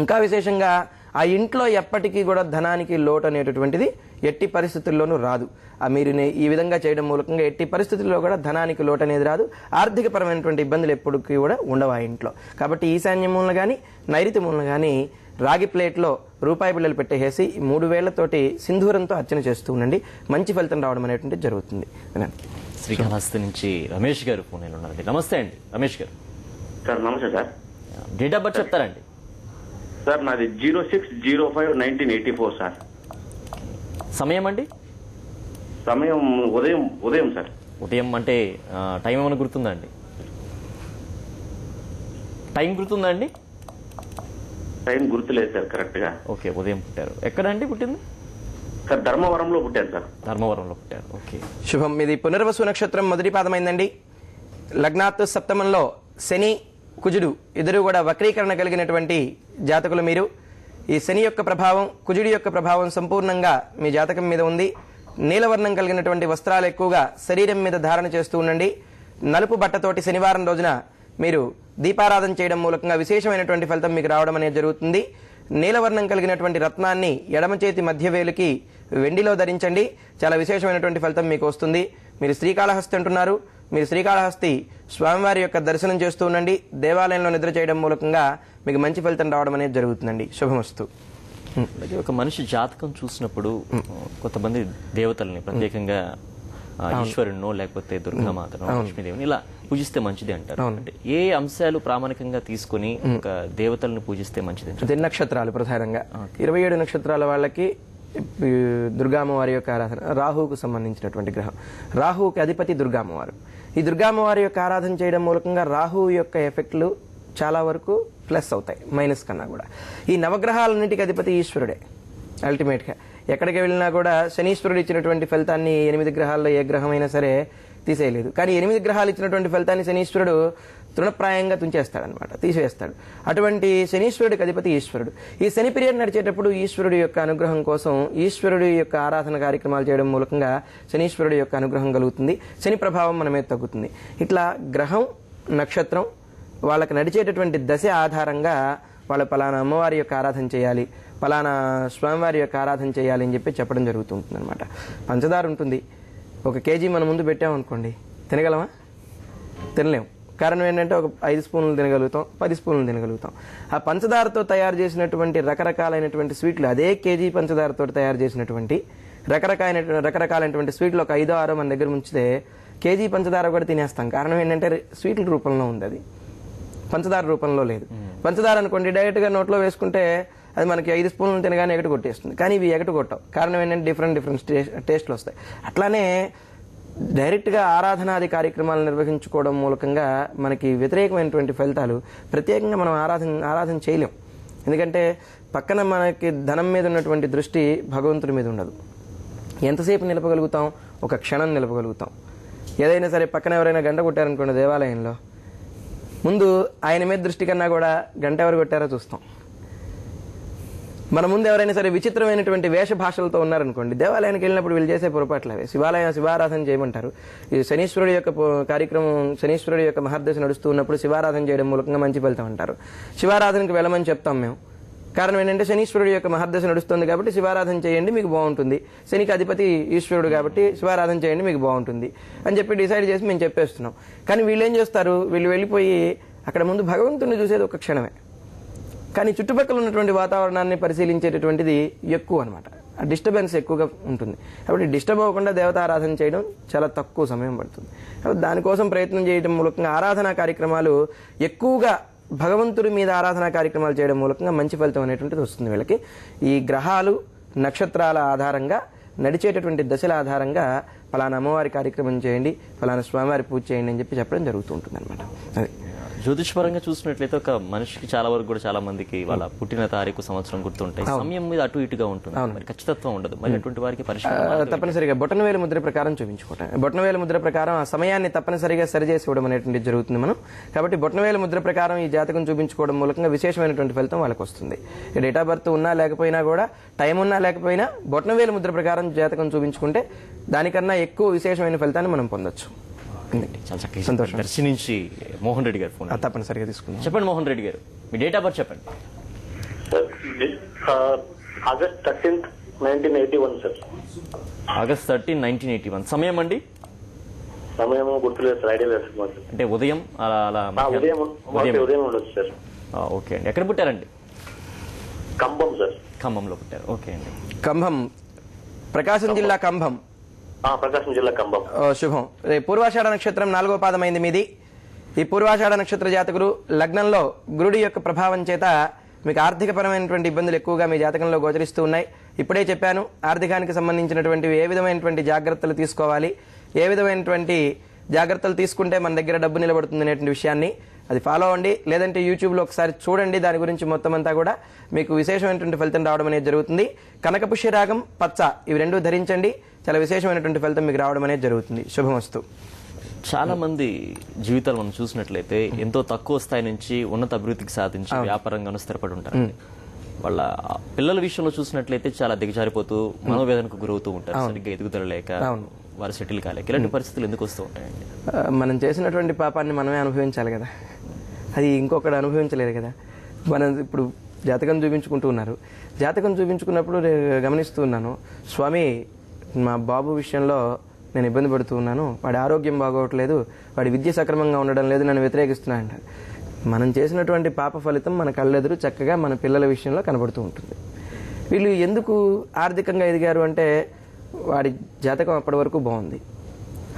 Speaker 6: ఇంకా విశేషంగా ఆ ఇంట్లో ఎప్పటికీ కూడా ధనానికి లోటు అనేటటువంటిది ఎట్టి పరిస్థితుల్లోనూ రాదు. మీరు ఈ విధంగా చేయడం మూలకంగా ఎట్టి పరిస్థితుల్లో కూడా ధనానికి లోటు అనేది రాదు. ఆర్థికపరమైనటువంటి ఇబ్బందులు ఎప్పటికీ కూడా ఉండవు ఆ ఇంట్లో. కాబట్టి ఈశాన్య మూలన కానీ, నైరుతి మూలన కానీ రాగి ప్లేట్లో రూపాయి బిళ్ళలు పెట్టేసి 3 వేళ్లతోటి సింధూరంతో అర్చన చేస్తూ ఉండండి. మంచి ఫలితం రావడం అనేటువంటి జరుగుతుంది.
Speaker 5: శ్రీకాళహస్తి నుంచి రమేష్ గారు ఫోన్ ఉన్నారండి. నమస్తే అండి రమేష్ గారు.
Speaker 7: సార్ నమస్తే సార్.
Speaker 5: డేట్ ఆఫ్ బర్త్ చెప్తారండి?
Speaker 7: సార్ నాది 06/05/1984 సార్.
Speaker 5: సమయం అండి?
Speaker 7: సమయం ఉదయం సార్.
Speaker 5: ఉదయం అంటే టైం ఏమైనా గుర్తుందా అండి? టైం గుర్తుందా అండి?
Speaker 7: టైం గుర్తులేదు సార్ కరెక్ట్ గా.
Speaker 5: ఓకే, ఉదయం పుట్టారు. ఎక్కడండి పుట్టింది?
Speaker 7: సార్ ధర్మవరంలో పుట్టాను సార్.
Speaker 5: ధర్మవరంలో పుట్టారు. ఓకే,
Speaker 6: శుభం. ఇది పునర్వసు నక్షత్రం మొదటి పాదమైందండి. లగ్నాత్ సప్తమంలో శని, కుజుడు ఇద్దరు కూడా వక్రీకరణ కలిగినటువంటి జాతకులు మీరు. ఈ శని యొక్క ప్రభావం, కుజుడి యొక్క ప్రభావం సంపూర్ణంగా మీ జాతకం మీద ఉంది. నీలవర్ణం కలిగినటువంటి వస్త్రాలు ఎక్కువగా శరీరం మీద ధారణ చేస్తూ ఉండండి. నలుపు బట్టతోటి శనివారం రోజున మీరు దీపారాధన చేయడం మూలకంగా విశేషమైనటువంటి ఫలితం మీకు రావడం అనేది జరుగుతుంది. నీలవర్ణం కలిగినటువంటి రత్నాన్ని ఎడమ చేతి మధ్య వేలుకి వెండిలో ధరించండి. చాలా విశేషమైనటువంటి ఫలితం మీకు వస్తుంది. మీరు శ్రీకాళహస్తి అంటున్నారు, మీరు శ్రీకాళహస్తి స్వామివారి యొక్క దర్శనం చేస్తూ ఉండండి. దేవాలయంలో నిద్ర చేయడం మూలకంగా మీకు మంచి ఫలితం రావడం అనేది జరుగుతుందండి. శుభమస్తు.
Speaker 5: అలాగే ఒక మనిషి జాతకం చూసినప్పుడు కొంతమంది దేవతల్ని ప్రత్యేకంగా ఈశ్వరుణ్ణో లేకపోతే దుర్గామాతనో లక్ష్మీదేవిని ఇలా పూజిస్తే మంచిది అంటారు. అంటే ఏ అంశాలు ప్రామాణికంగా తీసుకుని ఒక దేవతలను పూజిస్తే మంచిది?
Speaker 6: 10 నక్షత్రాలు ప్రధానంగా 27 నక్షత్రాల వాళ్ళకి దుర్గామ్మవారి యొక్క ఆరాధన. రాహువుకు సంబంధించినటువంటి గ్రహం, రాహువుకి అధిపతి దుర్గామ్మవారు. ఈ దుర్గామ్మవారి యొక్క ఆరాధన చేయడం మూలకంగా రాహువు యొక్క ఎఫెక్ట్లు చాలా వరకు ప్లస్ అవుతాయి, మైనస్ కన్నా కూడా. ఈ నవగ్రహాలన్నింటికి అధిపతి ఈశ్వరుడే అల్టిమేట్గా. ఎక్కడికి వెళ్ళినా కూడా శనీశ్వరుడు ఇచ్చినటువంటి ఫలితాన్ని 8 గ్రహాల్లో ఏ గ్రహమైనా సరే తీసేయలేదు. కానీ 8 గ్రహాలు ఇచ్చినటువంటి ఫలితాన్ని శనీశ్వరుడు తృణప్రాయంగా తుంచేస్తాడనమాట, తీసివేస్తాడు. అటువంటి శనీశ్వరుడికి అధిపతి ఈశ్వరుడు. ఈ శని పీరియడ్ నడిచేటప్పుడు ఈశ్వరుడి యొక్క అనుగ్రహం కోసం ఈశ్వరుడి యొక్క ఆరాధన కార్యక్రమాలు చేయడం మూలకంగా శనీశ్వరుడి యొక్క అనుగ్రహం కలుగుతుంది, శని ప్రభావం మన మీద తగ్గుతుంది. ఇట్లా గ్రహం, నక్షత్రం, వాళ్ళకి నడిచేటటువంటి దశ ఆధారంగా వాళ్ళు పలానా అమ్మవారి యొక్క ఆరాధన చేయాలి, పలానా స్వామివారి యొక్క ఆరాధన చేయాలి అని చెప్పడం జరుగుతుంటుంది అనమాట. పంచదార ఉంటుంది, 1 కేజీ మన ముందు పెట్టామనుకోండి, తినగలమా? తినలేము. కారణం ఏంటంటే ఒక 5 స్పూన్లు తినగలుగుతాం, 10 స్పూన్లు తినగలుగుతాం. ఆ పంచదారతో తయారు చేసినటువంటి రకరకాలైనటువంటి స్వీట్లు, అదే కేజీ పంచదారతో తయారు చేసినటువంటి రకరకాలైనటువంటి స్వీట్లు ఒక 5-6 మన దగ్గర ఉంచితే కేజీ పంచదార కూడా తినేస్తాం. కారణం ఏంటంటే స్వీట్ల రూపంలో ఉంది, అది పంచదార రూపంలో లేదు. పంచదార అనుకోండి డైరెక్ట్గా నోట్లో వేసుకుంటే అది మనకి 5 స్పూన్లు తినగానే ఎగటు కొట్టేస్తుంది. కానీ ఇవి ఎగటు కొట్టవు. కారణం ఏంటంటే డిఫరెంట్ టేస్ట్లు వస్తాయి. అట్లానే డైరెక్ట్గా ఆరాధనాది కార్యక్రమాలు నిర్వహించుకోవడం మూలకంగా మనకి వ్యతిరేకమైనటువంటి ఫలితాలు, ప్రత్యేకంగా మనం ఆరాధన చేయలేం. ఎందుకంటే పక్కన మనకి ధనం మీద ఉన్నటువంటి దృష్టి భగవంతుడి మీద ఉండదు. ఎంతసేపు నిలపగలుగుతాం? ఒక క్షణం నిలపగలుగుతాం. ఏదైనా సరే పక్కన ఎవరైనా గంట కొట్టారనుకోండి దేవాలయంలో, ముందు ఆయన మీద దృష్టి కన్నా కూడా గంట ఎవరు కొట్టారో చూస్తాం. మన ముందు ఎవరైనా సరే విచిత్రమైనటువంటి వేష భాషలతో ఉన్నారనుకోండి, దేవాలయానికి వెళ్ళినప్పుడు వీళ్ళు చేసే పొరపాట్లు అవే. శివారాధన చేయమంటారు. ఈ శనీశ్వరుడి యొక్క కార్యక్రమం, శనీశ్వరుడి యొక్క మహర్దశ నడుస్తూ ఉన్నప్పుడు శివారాధన చేయడం మూలంగా మంచి ఫలితం అంటారు. శివారాధనకు వెళ్ళమని చెప్తాం మేము. కారణం ఏంటంటే శనీశ్వరుడు యొక్క మహర్దశ నడుస్తుంది కాబట్టి శివారాధన చేయండి మీకు బాగుంటుంది, శనికి అధిపతి ఈశ్వరుడు కాబట్టి శివారాధన చేయండి మీకు బాగుంటుంది అని చెప్పి డిసైడ్ చేసి మేము చెప్పేస్తున్నాం. కానీ వీళ్ళు ఏం చేస్తారు, వీళ్ళు వెళ్ళిపోయి అక్కడ ముందు భగవంతుడిని చూసేది ఒక క్షణమే, కానీ చుట్టుపక్కల ఉన్నటువంటి వాతావరణాన్ని పరిశీలించేటటువంటిది ఎక్కువ అనమాట. ఆ డిస్టర్బెన్స్ ఎక్కువగా ఉంటుంది. కాబట్టి డిస్టర్బ్ అవ్వకుండా దేవతారాధన చేయడం చాలా తక్కువ సమయం పడుతుంది. కాబట్టి దానికోసం ప్రయత్నం చేయడం మూలకంగా ఆరాధనా కార్యక్రమాలు ఎక్కువగా భగవంతుడి మీద ఆరాధనా కార్యక్రమాలు చేయడం మూలకంగా మంచి ఫలితం అనేటువంటిది వస్తుంది వీళ్ళకి. ఈ గ్రహాలు, నక్షత్రాల ఆధారంగా, నడిచేటటువంటి దశల ఆధారంగా ఫలానా అమ్మవారి కార్యక్రమం చేయండి, ఫలానా స్వామివారి పూజ చేయండి అని చెప్పడం జరుగుతూ ఉంటుంది అనమాట. అది
Speaker 5: జ్యోతిషపరంగా చూసినట్లయితే ఒక మనిషికి చాలా వరకు కూడా చాలా మందికి వాళ్ళ పుట్టిన తారీఖు, సంవత్సరం గుర్తుంటాయి, సమయం మీద అటు ఇటుగా ఉంటుంది, మరి ఖచ్చితత్వం ఉండదు. మరి అటువంటి వారికి పరిష్కారం
Speaker 6: తప్పనిసరిగా బొటనవేలు ముద్ర ప్రకారం చూపించుకోవటం. బొటనవేలు ముద్ర ప్రకారం ఆ సమయాన్ని తప్పనిసరిగా సరిచేసి ఇవ్వడం అనేటువంటి జరుగుతుంది మనం. కాబట్టి బొటనవేలు ముద్ర ప్రకారం ఈ జాతకం చూపించుకోవడం మూలంగా విశేషమైనటువంటి ఫలితం వాళ్ళకి వస్తుంది. డేట్ ఆఫ్ బర్త్ ఉన్నా లేకపోయినా కూడా, టైం ఉన్నా లేకపోయినా బొటనవేలు ముద్ర ప్రకారం జాతకం చూపించుకుంటే దానికన్నా ఎక్కువ విశేషమైన ఫలితాన్ని మనం పొందొచ్చు.
Speaker 5: చాలా చక్కగా సంతోషం. దర్శి నుంచి మోహన్ రెడ్డి గారు ఫోన్
Speaker 6: తప్పనిసరిగా తీసుకున్నాం.
Speaker 5: చెప్పండి మోహన్ రెడ్డి గారు, మీ డేట్ ఆఫ్ బర్త్ చెప్పండి.
Speaker 8: August 13, 1981 sir.
Speaker 5: ఆగస్ట్ 13, 1981. సమయం అండి?
Speaker 8: సమయం గుర్తులేదు సార్, ఐడియా లేదు సార్.
Speaker 5: అంటే ఉదయం అలా
Speaker 8: ఉదయం ఉండొచ్చు సార్.
Speaker 5: ఓకే అండి. ఎక్కడ పుట్టారండి?
Speaker 8: కంభం సార్.
Speaker 5: ఖమ్మంలో పుట్టారు. ఓకే అండి.
Speaker 6: కంభం, ప్రకాశం జిల్లా కంభం.
Speaker 8: ప్రకాశం జిల్లా కంభం.
Speaker 6: శుభం. పూర్వాషాఢ నక్షత్రం 4వ పాదమైంది మీది. ఈ పూర్వాషాఢ నక్షత్ర జాతకులు లగ్నంలో గురుడి యొక్క ప్రభావం చేత మీకు ఆర్థికపరమైనటువంటి ఇబ్బందులు ఎక్కువగా మీ జాతకంలో గోచరిస్తూ ఉన్నాయి. ఇప్పుడే చెప్పాను ఆర్థికానికి సంబంధించినటువంటివి ఏ విధమైనటువంటి జాగ్రత్తలు తీసుకోవాలి, ఏ విధమైనటువంటి జాగ్రత్తలు తీసుకుంటే మన దగ్గర డబ్బు నిలబడుతుంది అనేటువంటి విషయాన్ని. అది ఫాలో అవ్వండి, లేదంటే యూట్యూబ్లో ఒకసారి చూడండి. దాని గురించి మొత్తం అంతా కూడా మీకు విశేషమైనటువంటి ఫలితం రావడం అనేది జరుగుతుంది. కనకపుష్యరాగం, పచ్చ ఇవి రెండు ధరించండి, చాలా విశేషమైనటువంటి ఫలితం మీకు రావడం అనేది జరుగుతుంది. శుభమస్తు.
Speaker 5: చాలా మంది జీవితాలు మనం చూసినట్లయితే ఎంతో తక్కువ స్థాయి నుంచి ఉన్నత అభివృద్ధికి సాధించి వ్యాపారంగానూ స్థిరపడి ఉంటారు. వాళ్ళ పిల్లల విషయంలో చూసినట్లయితే చాలా దిగజారిపోతూ మనోవేదనకు గురవుతూ ఉంటారు, సరిగ్గా ఎదుగుదల లేక, వారు సెటిల్ కాలేక. ఇలాంటి పరిస్థితులు ఎందుకు వస్తూ ఉంటాయండి?
Speaker 6: మనం చేసినటువంటి పాపాన్ని మనమే అనుభవించాలి కదా, అది ఇంకొకటి అనుభవించలేదు కదా. మనం ఇప్పుడు జాతకం చూపించుకుంటూ ఉన్నారు, జాతకం చూపించుకున్నప్పుడు గమనిస్తూ ఉన్నాను, స్వామి మా బాబు విషయంలో నేను ఇబ్బంది పడుతూ ఉన్నాను, వాడి ఆరోగ్యం బాగోవట్లేదు, వాడి విద్య సక్రమంగా ఉండడం లేదు, నన్ను వ్యతిరేకిస్తున్నా అంటారు. మనం చేసినటువంటి పాప ఫలితం మన కళ్ళెదురు చక్కగా మన పిల్లల విషయంలో కనబడుతూ ఉంటుంది. వీళ్ళు ఎందుకు ఆర్థికంగా ఎదిగారు అంటే వాడి జాతకం అప్పటి వరకు బాగుంది,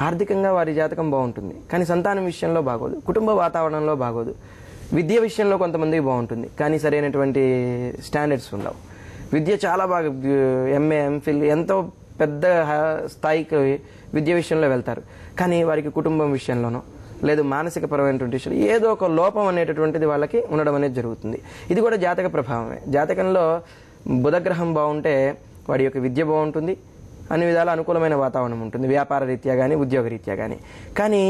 Speaker 6: ఆర్థికంగా వారి జాతకం బాగుంటుంది, కానీ సంతానం విషయంలో బాగోదు, కుటుంబ వాతావరణంలో బాగోదు, విద్య విషయంలో కొంతమందికి బాగుంటుంది, కానీ సరైనటువంటి స్టాండర్డ్స్ ఉండవు. విద్య చాలా బాగా ఎంఏ, ఎంఫిల్ ఎంతో పెద్ద స్థాయికి విద్య విషయంలో వెళ్తారు, కానీ వారికి కుటుంబం విషయంలోనో లేదు మానసిక పరమైనటువంటి విషయంలో ఏదో ఒక లోపం అనేటటువంటిది వాళ్ళకి ఉండడం అనేది జరుగుతుంది. ఇది కూడా జాతక ప్రభావమే. జాతకంలో బుధగ్రహం బాగుంటే వాడి యొక్క విద్య బాగుంటుంది, అన్ని విధాల అనుకూలమైన వాతావరణం ఉంటుంది, వ్యాపార రీత్యా కానీ ఉద్యోగ రీత్యా కానీ. కానీ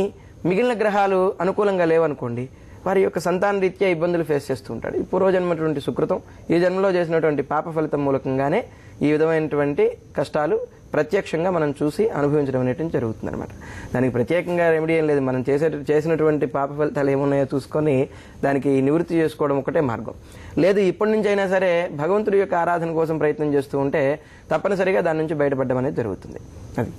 Speaker 6: మిగిలిన గ్రహాలు అనుకూలంగా లేవనుకోండి, వారి యొక్క సంతాన రీత్యా ఇబ్బందులు ఫేస్ చేస్తూ ఉంటాడు. ఈ పూర్వజన్మటువంటి సుకృతం, ఈ జన్మలో చేసినటువంటి పాప ఫలితం మూలకంగానే ఈ విధమైనటువంటి కష్టాలు ప్రత్యక్షంగా మనం చూసి అనుభవించడం అనేటువంటి జరుగుతుంది అనమాట. దానికి ప్రత్యేకంగా రెమెడీ ఏం లేదు. మనం చేసినటువంటి పాప ఫలితాలు ఏమున్నాయో చూసుకొని దానికి నివృత్తి చేసుకోవడం ఒకటే మార్గం. లేదు ఇప్పటి నుంచి అయినా సరే భగవంతుడి యొక్క ఆరాధన కోసం ప్రయత్నం చేస్తూ ఉంటే తప్పనిసరిగా దాని నుంచి బయటపడడం అనేది జరుగుతుంది. అది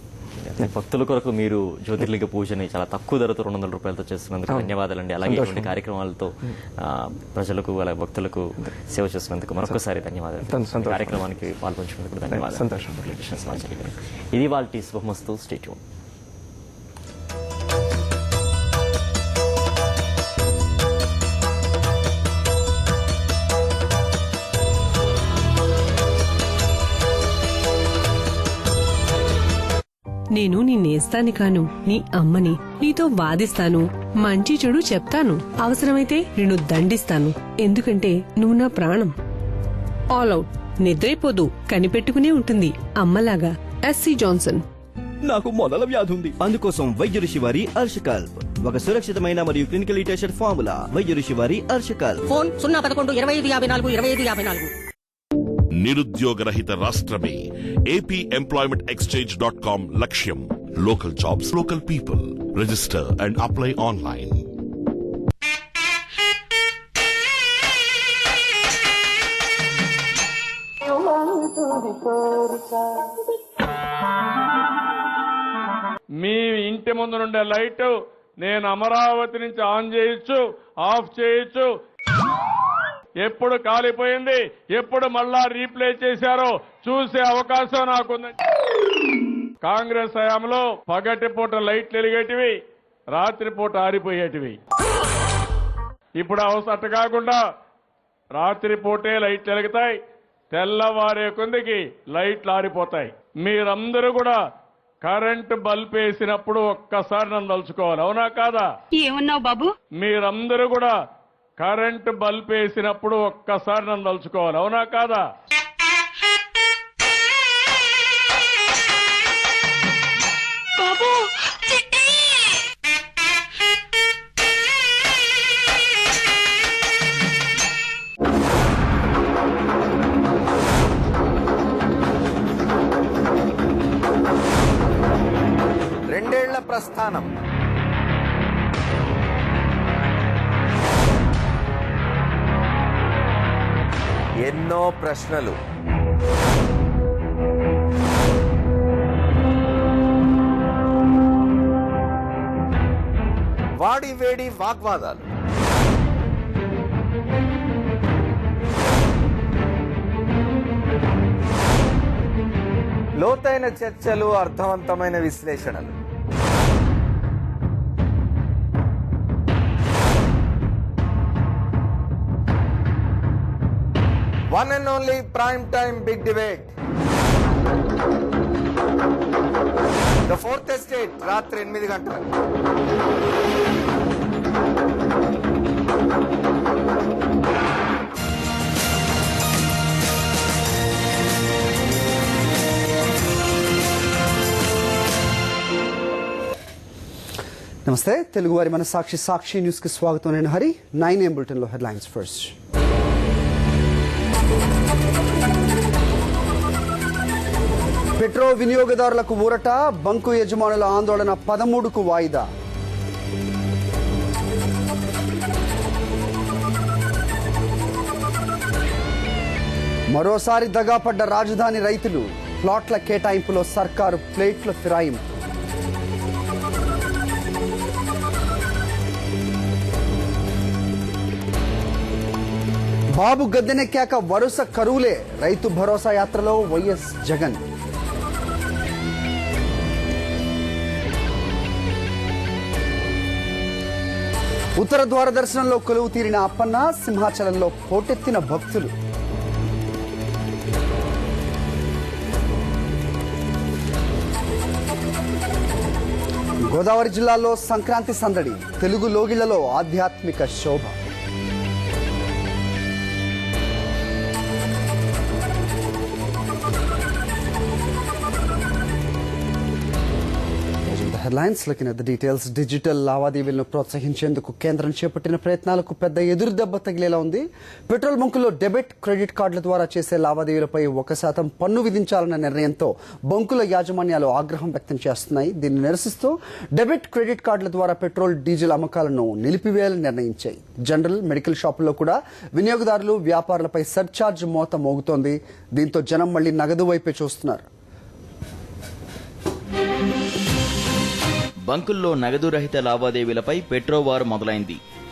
Speaker 5: భక్తుల కొరకు మీరు జ్యోతిర్లింగ పూజని చాలా తక్కువ ధరతో 200 రూపాయలతో చేస్తున్నందుకు ధన్యవాదాలండి. అలాగే ఇటువంటి కార్యక్రమాలతో ప్రజలకు అలాగే భక్తులకు సేవ చేస్తున్నందుకు మరొకసారి ధన్యవాదాలు. కార్యక్రమానికి పాల్పంచుకున్నందుకు ధన్యవాదాలు.
Speaker 6: సంతోషం.
Speaker 5: ఇది వాళ్ళ శుభమస్తు. Stay tune.
Speaker 9: నేను నీ నేస్తాని కాను, నీ అమ్మని. నీతో వాదిస్తాను, మంచి చెడు చెప్తాను, అవసరమైతే నిన్ను దండిస్తాను. ఎందుకంటే నువ్వు నా ప్రాణం. All out. నిద్రైపోదు, కనిపెట్టుకునే ఉంటుంది అమ్మలాగా. SC Johnson.
Speaker 2: నాకు మొదల వ్యాధి ఉంది. అందుకోసం వైద్య ఋషి వారి అర్షకాల్ప్ ఒక సురక్షితమైన మరియు క్లినికల్ టెస్టెడ్ ఫార్ములా. వైద్య ఋషి వారి అర్షకాల్ప్.
Speaker 10: ఫోన్ 011-2554-2554.
Speaker 11: నిరుద్యోగ రహిత రాష్ట్రమే ఏపీ ఎంప్లాయ్మెంట్ ఎక్స్చేంజ్.com లక్ష్యం. Local jobs, local people. Register and apply online.
Speaker 12: మీ ఇంటి ముందు నుండే లైట్ నేను అమరావతి నుంచి ఆన్ చేయొచ్చు, ఆఫ్ చేయొచ్చు. ఎప్పుడు కాలిపోయింది, ఎప్పుడు మళ్ళా రీప్లే చేశారో చూసే అవకాశం నాకుంది. కాంగ్రెస్ హయాంలో పగటిపూట లైట్లు వెలిగేటివి, రాత్రిపూట ఆరిపోయేటివి. ఇప్పుడు అటు కాకుండా రాత్రిపూటే లైట్లు వెలుగుతాయి, తెల్లవారే కొందికి లైట్లు ఆరిపోతాయి. మీరందరూ కూడా కరెంటు బల్బ్ వేసినప్పుడు ఒక్కసారి నన్ను తలుచుకోవాలి. అవునా కాదా?
Speaker 13: ఏమన్నావు బాబు?
Speaker 12: మీరందరూ కూడా కరెంటు బల్బ్ వేసినప్పుడు ఒక్కసారి నన్ను తలుచుకోవాలి. అవునా కాదా?
Speaker 13: బాబు
Speaker 14: రెండేళ్ల ప్రస్థానం. ఎన్నో ప్రశ్నలు. వాడి వేడి వాగ్వాదాలు. లోతైన చర్చలు, అర్థవంతమైన విశ్లేషణలు. One and only prime time big debate. The fourth estate, రాత్రి 8 గంటలకు.
Speaker 15: నమస్తే, తెలుగువారి మన సాక్షి న్యూస్ కి స్వాగతం. నేను హరి. 9 AM బులెటిన్ లో హెడ్లైన్స్ ఫస్ట్. పెట్రోల్ వినియోగదారులకు ఊరట, బంకు యజమానుల ఆందోళన 13కు వాయిదా. మరోసారి దగాపడ్డ రాజధాని రైతులు, ప్లాట్ల కేటాయింపులో సర్కారు ప్లేట్ల ఫిరాయింపు. బాబు గద్దెనెక్కాక వరుస కరువులే, రైతు భరోసా యాత్రలో వైఎస్ జగన్. ఉత్తర ద్వార దర్శనంలో కొలువు తీరిన అప్పన్న, సింహాచలంలో పోటెత్తిన భక్తులు. గోదావరి జిల్లాలో సంక్రాంతి సందడి, తెలుగు లోగిళ్లలో ఆధ్యాత్మిక శోభ. headlines. Looking at the details, digital లావాదేవీలను ప్రోత్సహించేందుకు కేంద్రం చేపట్టిన ప్రయత్నాలకు పెద్ద ఎదురు దెబ్బ తగిలేలా ఉంది. పెట్రోల్ బంకుల్లో డెబిట్ క్రెడిట్ కార్డుల ద్వారా చేసే లావాదేవీలపై 1% పన్ను విధించాలన్న నిర్ణయంతో బంకుల యాజమాన్యాలు ఆగ్రహం వ్యక్తం చేస్తున్నాయి. దీన్ని నిరసిస్తూ డెబిట్ క్రెడిట్ కార్డుల ద్వారా పెట్రోల్ డీజిల్ అమ్మకాలను నిలిపివేయాలని నిర్ణయించాయి. జనరల్ మెడికల్ షాపుల్లో కూడా వినియోగదారులు వ్యాపారులపై సర్ఛార్జ్ మోత మోగుతోంది. దీంతో జనం మళ్లీ నగదు వైపే చూస్తున్నారు.
Speaker 10: బంకుల్లో నగదు రహిత లావాదేవీలపై పెట్రోవార్ మొదలైంది.